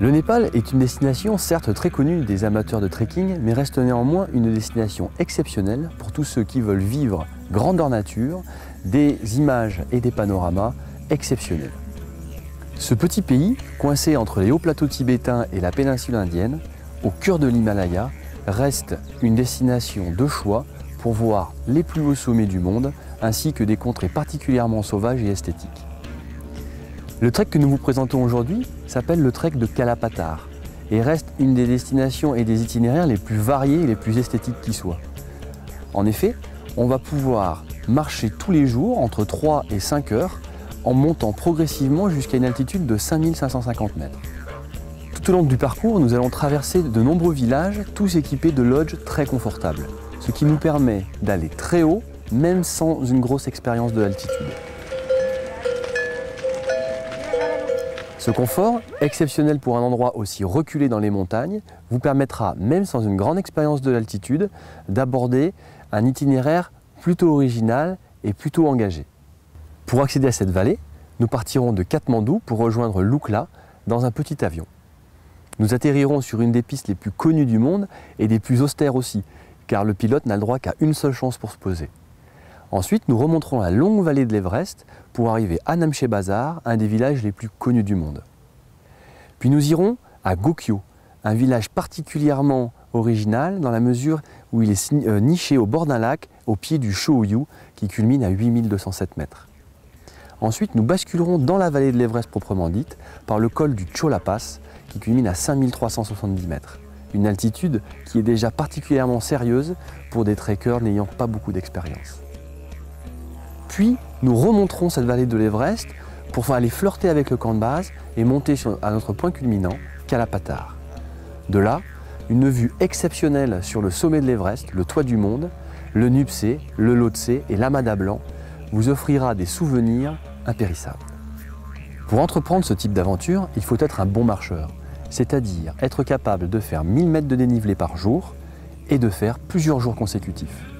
Le Népal est une destination certes très connue des amateurs de trekking, mais reste néanmoins une destination exceptionnelle pour tous ceux qui veulent vivre grandeur nature, des images et des panoramas exceptionnels. Ce petit pays, coincé entre les hauts plateaux tibétains et la péninsule indienne, au cœur de l'Himalaya, reste une destination de choix pour voir les plus hauts sommets du monde, ainsi que des contrées particulièrement sauvages et esthétiques. Le trek que nous vous présentons aujourd'hui s'appelle le trek de Kala Patthar et reste une des destinations et des itinéraires les plus variés et les plus esthétiques qui soient. En effet, on va pouvoir marcher tous les jours entre 3 et 5 heures en montant progressivement jusqu'à une altitude de 5550 mètres. Tout au long du parcours, nous allons traverser de nombreux villages, tous équipés de lodges très confortables, ce qui nous permet d'aller très haut, même sans une grosse expérience de l'altitude. Ce confort, exceptionnel pour un endroit aussi reculé dans les montagnes, vous permettra, même sans une grande expérience de l'altitude, d'aborder un itinéraire plutôt original et plutôt engagé. Pour accéder à cette vallée, nous partirons de Katmandou pour rejoindre Lukla dans un petit avion. Nous atterrirons sur une des pistes les plus connues du monde et des plus austères aussi, car le pilote n'a le droit qu'à une seule chance pour se poser. Ensuite, nous remonterons la longue vallée de l'Everest pour arriver à Namche Bazaar, un des villages les plus connus du monde. Puis nous irons à Gokyo, un village particulièrement original dans la mesure où il est niché au bord d'un lac au pied du Cho-Oyu qui culmine à 8207 mètres. Ensuite, nous basculerons dans la vallée de l'Everest proprement dite par le col du Chola Pass qui culmine à 5370 mètres. Une altitude qui est déjà particulièrement sérieuse pour des trekkers n'ayant pas beaucoup d'expérience. Puis, nous remonterons cette vallée de l'Everest pour aller flirter avec le camp de base et monter à notre point culminant, Kala Patthar. De là, une vue exceptionnelle sur le sommet de l'Everest, le toit du monde, le Nuptse, le Lhotse et l'Amada Blanc vous offrira des souvenirs impérissables. Pour entreprendre ce type d'aventure, il faut être un bon marcheur, c'est-à-dire être capable de faire 1000 mètres de dénivelé par jour et de faire plusieurs jours consécutifs.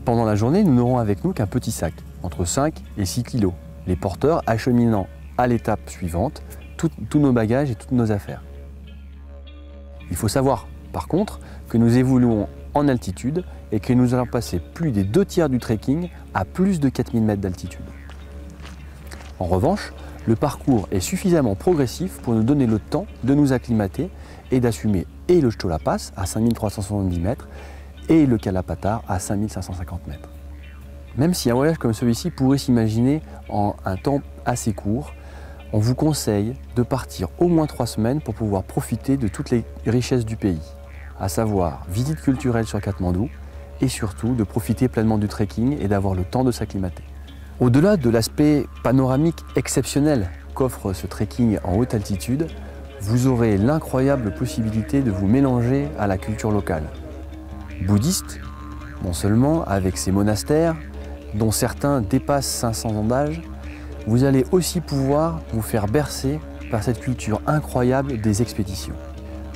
Pendant la journée, nous n'aurons avec nous qu'un petit sac, entre 5 et 6 kg, les porteurs acheminant à l'étape suivante tous nos bagages et toutes nos affaires. Il faut savoir, par contre, que nous évoluons en altitude et que nous allons passer plus des 2/3 du trekking à plus de 4000 mètres d'altitude. En revanche, le parcours est suffisamment progressif pour nous donner le temps de nous acclimater et d'assumer et le Chola Pass à 5370 mètres et le Kala Patthar à 5550 mètres. Même si un voyage comme celui-ci pourrait s'imaginer en un temps assez court, on vous conseille de partir au moins 3 semaines pour pouvoir profiter de toutes les richesses du pays, à savoir visite culturelle sur Katmandou et surtout de profiter pleinement du trekking et d'avoir le temps de s'acclimater. Au-delà de l'aspect panoramique exceptionnel qu'offre ce trekking en haute altitude, vous aurez l'incroyable possibilité de vous mélanger à la culture locale. Bouddhiste, non seulement avec ses monastères, dont certains dépassent 500 ans d'âge, vous allez aussi pouvoir vous faire bercer par cette culture incroyable des expéditions.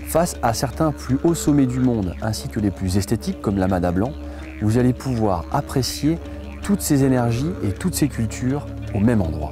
Face à certains plus hauts sommets du monde, ainsi que les plus esthétiques comme l'Amada Blanc, vous allez pouvoir apprécier toutes ces énergies et toutes ces cultures au même endroit.